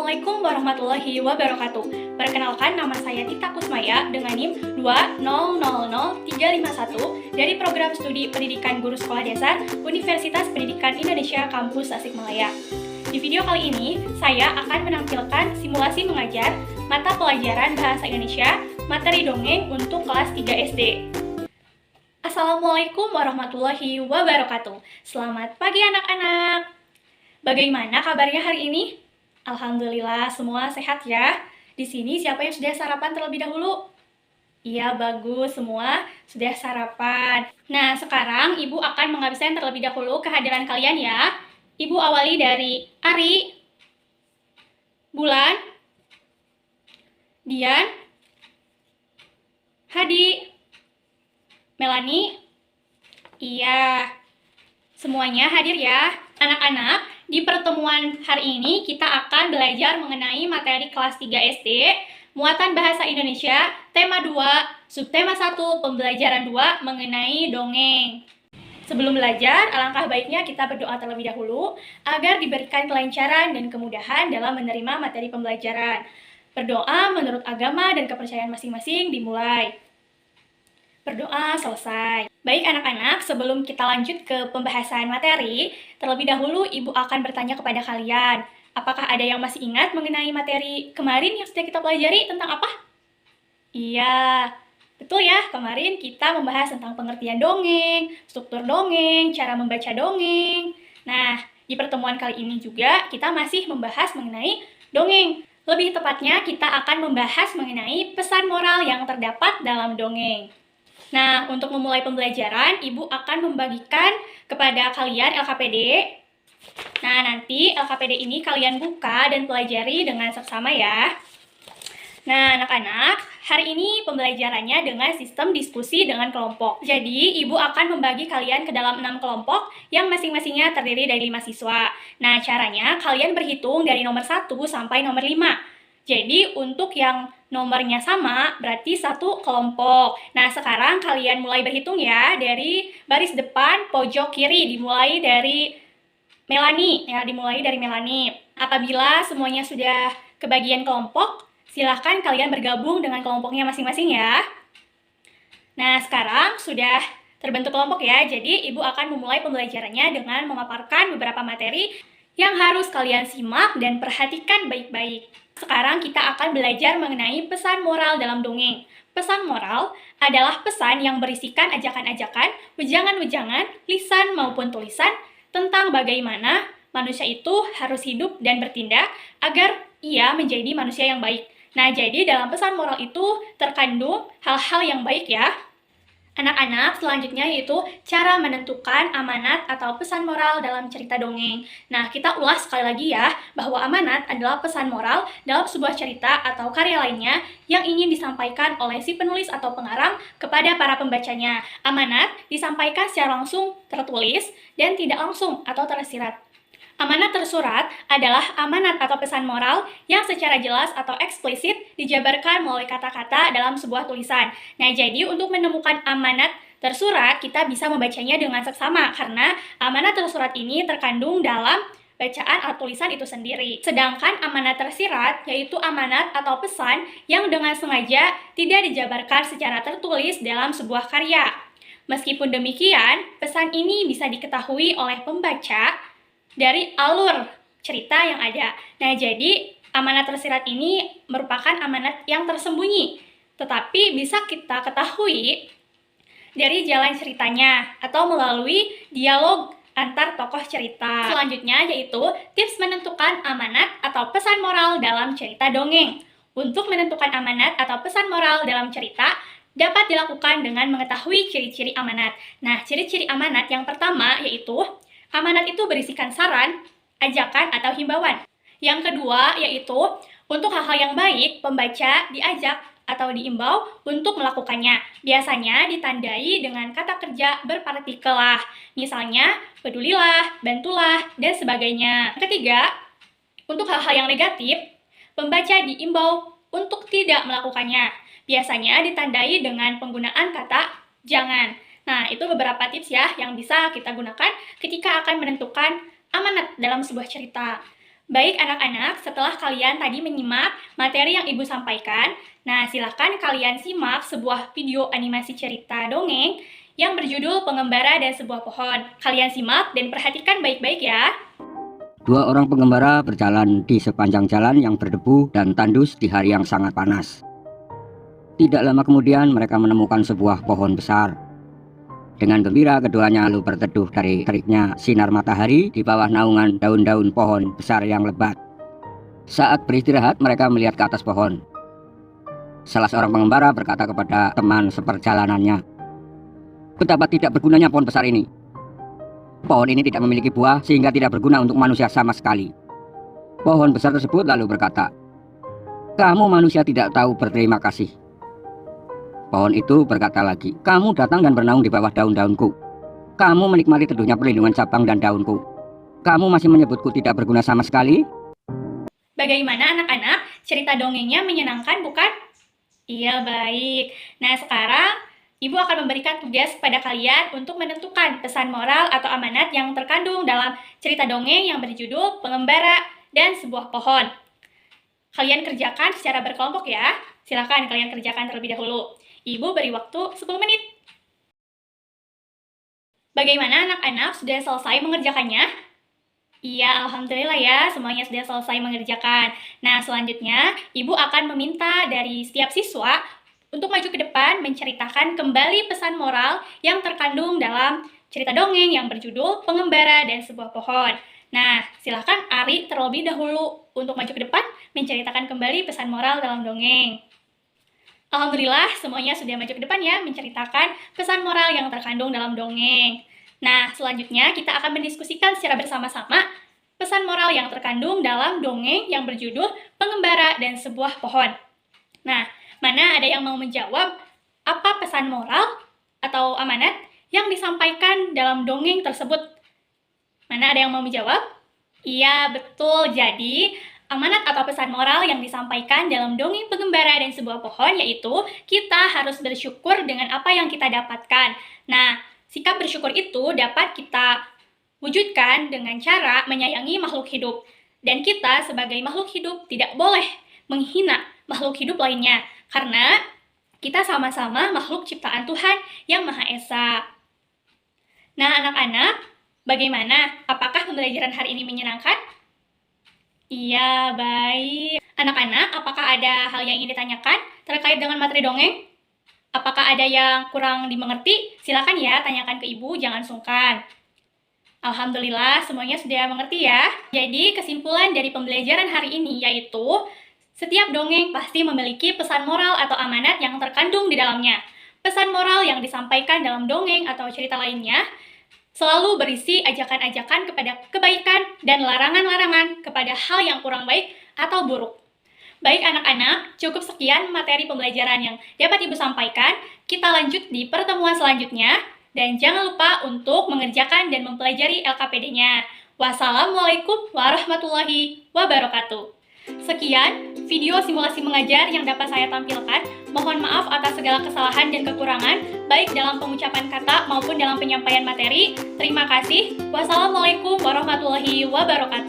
Assalamualaikum warahmatullahi wabarakatuh. Perkenalkan, nama saya Tita Kusmaya dengan NIM 2000351 dari Program Studi Pendidikan Guru Sekolah Dasar Universitas Pendidikan Indonesia Kampus Tasikmalaya. Di video kali ini, saya akan menampilkan simulasi mengajar mata pelajaran Bahasa Indonesia materi dongeng untuk kelas 3 SD. Assalamualaikum warahmatullahi wabarakatuh. Selamat pagi anak-anak. Bagaimana kabarnya hari ini? Alhamdulillah, semua sehat ya. Di sini siapa yang sudah sarapan terlebih dahulu? Iya, bagus, semua sudah sarapan. Nah, sekarang Ibu akan mengabsen terlebih dahulu kehadiran kalian ya. Ibu awali dari Ari, Bulan, Dian, Hadi, Melani. Iya, semuanya hadir ya. Anak-anak, di pertemuan hari ini kita akan belajar mengenai materi kelas 3 SD, muatan bahasa Indonesia, tema 2, subtema 1, pembelajaran 2 mengenai dongeng. Sebelum belajar, alangkah baiknya kita berdoa terlebih dahulu agar diberikan kelancaran dan kemudahan dalam menerima materi pembelajaran. Berdoa menurut agama dan kepercayaan masing-masing dimulai. Berdoa selesai. Baik anak-anak, sebelum kita lanjut ke pembahasan materi, terlebih dahulu Ibu akan bertanya kepada kalian, apakah ada yang masih ingat mengenai materi kemarin yang sudah kita pelajari tentang apa? Iya, betul ya, kemarin kita membahas tentang pengertian dongeng, struktur dongeng, cara membaca dongeng. Nah, di pertemuan kali ini juga kita masih membahas mengenai dongeng. Lebih tepatnya, kita akan membahas mengenai pesan moral yang terdapat dalam dongeng. Nah, untuk memulai pembelajaran, Ibu akan membagikan kepada kalian LKPD. Nah, nanti LKPD ini kalian buka dan pelajari dengan seksama ya. Nah, anak-anak, hari ini pembelajarannya dengan sistem diskusi dengan kelompok. Jadi, Ibu akan membagi kalian ke dalam 6 kelompok yang masing-masingnya terdiri dari 5 siswa. Nah, caranya kalian berhitung dari nomor 1 sampai nomor 5. Jadi, untuk yang nomornya sama, berarti satu kelompok. Nah, sekarang kalian mulai berhitung ya, dari baris depan pojok kiri, dimulai dari Melani. Ya, dimulai dari Melani. Apabila semuanya sudah kebagian kelompok, silahkan kalian bergabung dengan kelompoknya masing-masing ya. Nah, sekarang sudah terbentuk kelompok ya, jadi Ibu akan memulai pembelajarannya dengan memaparkan beberapa materi yang harus kalian simak dan perhatikan baik-baik. Sekarang kita akan belajar mengenai pesan moral dalam dongeng. Pesan moral adalah pesan yang berisikan ajakan-ajakan, wejangan-wejangan, lisan maupun tulisan tentang bagaimana manusia itu harus hidup dan bertindak agar ia menjadi manusia yang baik. Nah, jadi dalam pesan moral itu terkandung hal-hal yang baik ya. Anak-anak, selanjutnya yaitu cara menentukan amanat atau pesan moral dalam cerita dongeng. Nah, kita ulas sekali lagi ya, bahwa amanat adalah pesan moral dalam sebuah cerita atau karya lainnya yang ingin disampaikan oleh si penulis atau pengarang kepada para pembacanya. Amanat disampaikan secara langsung tertulis dan tidak langsung atau tersirat. Amanat tersurat adalah amanat atau pesan moral yang secara jelas atau eksplisit dijabarkan melalui kata-kata dalam sebuah tulisan. Nah, jadi untuk menemukan amanat tersurat, kita bisa membacanya dengan seksama karena amanat tersurat ini terkandung dalam bacaan atau tulisan itu sendiri. Sedangkan amanat tersirat yaitu amanat atau pesan yang dengan sengaja tidak dijabarkan secara tertulis dalam sebuah karya. Meskipun demikian, pesan ini bisa diketahui oleh pembaca dari alur cerita yang ada. Nah, jadi amanat tersirat ini merupakan amanat yang tersembunyi, tetapi bisa kita ketahui dari jalan ceritanya atau melalui dialog antar tokoh cerita. Selanjutnya yaitu tips menentukan amanat atau pesan moral dalam cerita dongeng. Untuk menentukan amanat atau pesan moral dalam cerita dapat dilakukan dengan mengetahui ciri-ciri amanat. Nah, ciri-ciri amanat yang pertama yaitu amanat itu berisikan saran, ajakan, atau himbauan. Yang kedua yaitu untuk hal-hal yang baik, pembaca diajak atau diimbau untuk melakukannya. Biasanya ditandai dengan kata kerja berpartikel lah. Misalnya, pedulilah, bantulah, dan sebagainya. Ketiga, untuk hal-hal yang negatif, pembaca diimbau untuk tidak melakukannya. Biasanya ditandai dengan penggunaan kata jangan. Nah, itu beberapa tips ya yang bisa kita gunakan ketika akan menentukan amanat dalam sebuah cerita. Baik anak-anak, setelah kalian tadi menyimak materi yang Ibu sampaikan, nah silakan kalian simak sebuah video animasi cerita dongeng yang berjudul Pengembara dan Sebuah Pohon. Kalian simak dan perhatikan baik-baik ya. Dua orang pengembara berjalan di sepanjang jalan yang berdebu dan tandus di hari yang sangat panas. Tidak lama kemudian mereka menemukan sebuah pohon besar. Dengan gembira keduanya lalu berteduh dari teriknya sinar matahari di bawah naungan daun-daun pohon besar yang lebat. Saat beristirahat mereka melihat ke atas pohon. Salah seorang pengembara berkata kepada teman seperjalanannya, "Betapa tidak bergunanya pohon besar ini. Pohon ini tidak memiliki buah sehingga tidak berguna untuk manusia sama sekali." Pohon besar tersebut lalu berkata, "Kamu manusia tidak tahu berterima kasih." Pohon itu berkata lagi, "Kamu datang dan bernaung di bawah daun-daunku. Kamu menikmati teduhnya perlindungan cabang dan daunku. Kamu masih menyebutku tidak berguna sama sekali?" Bagaimana anak-anak? Cerita dongengnya menyenangkan bukan? Iya, baik. Nah, sekarang Ibu akan memberikan tugas kepada kalian untuk menentukan pesan moral atau amanat yang terkandung dalam cerita dongeng yang berjudul Pengembara dan Sebuah Pohon. Kalian kerjakan secara berkelompok ya. Silakan kalian kerjakan terlebih dahulu. Ibu beri waktu 10 menit. Bagaimana anak-anak, sudah selesai mengerjakannya? Iya, alhamdulillah ya, semuanya sudah selesai mengerjakan. Nah, selanjutnya Ibu akan meminta dari setiap siswa untuk maju ke depan menceritakan kembali pesan moral yang terkandung dalam cerita dongeng yang berjudul Pengembara dan Sebuah Pohon. Nah, silakan Ari terlebih dahulu untuk maju ke depan menceritakan kembali pesan moral dalam dongeng. Alhamdulillah, semuanya sudah maju ke depan ya menceritakan pesan moral yang terkandung dalam dongeng. Nah, selanjutnya kita akan mendiskusikan secara bersama-sama pesan moral yang terkandung dalam dongeng yang berjudul Pengembara dan Sebuah Pohon. Nah, mana ada yang mau menjawab apa pesan moral atau amanat yang disampaikan dalam dongeng tersebut? Mana ada yang mau menjawab? Iya, betul. Jadi, amanat atau pesan moral yang disampaikan dalam dongeng Pengembara dan Sebuah Pohon yaitu kita harus bersyukur dengan apa yang kita dapatkan. Nah, sikap bersyukur itu dapat kita wujudkan dengan cara menyayangi makhluk hidup. Dan kita sebagai makhluk hidup tidak boleh menghina makhluk hidup lainnya. Karena kita sama-sama makhluk ciptaan Tuhan yang Maha Esa. Nah, anak-anak, bagaimana? Apakah pembelajaran hari ini menyenangkan? Iya, baik. Anak-anak, apakah ada hal yang ingin ditanyakan terkait dengan materi dongeng? Apakah ada yang kurang dimengerti? Silakan ya, tanyakan ke Ibu, jangan sungkan. Alhamdulillah, semuanya sudah mengerti ya. Jadi, kesimpulan dari pembelajaran hari ini yaitu setiap dongeng pasti memiliki pesan moral atau amanat yang terkandung di dalamnya. Pesan moral yang disampaikan dalam dongeng atau cerita lainnya selalu berisi ajakan-ajakan kepada kebaikan dan larangan-larangan kepada hal yang kurang baik atau buruk. Baik anak-anak, cukup sekian materi pembelajaran yang dapat Ibu sampaikan. Kita lanjut di pertemuan selanjutnya. Dan jangan lupa untuk mengerjakan dan mempelajari LKPD-nya. Wassalamualaikum warahmatullahi wabarakatuh. Sekian video simulasi mengajar yang dapat saya tampilkan. Mohon maaf atas segala kesalahan dan kekurangan, baik dalam pengucapan kata maupun dalam penyampaian materi. Terima kasih. Wassalamualaikum warahmatullahi wabarakatuh.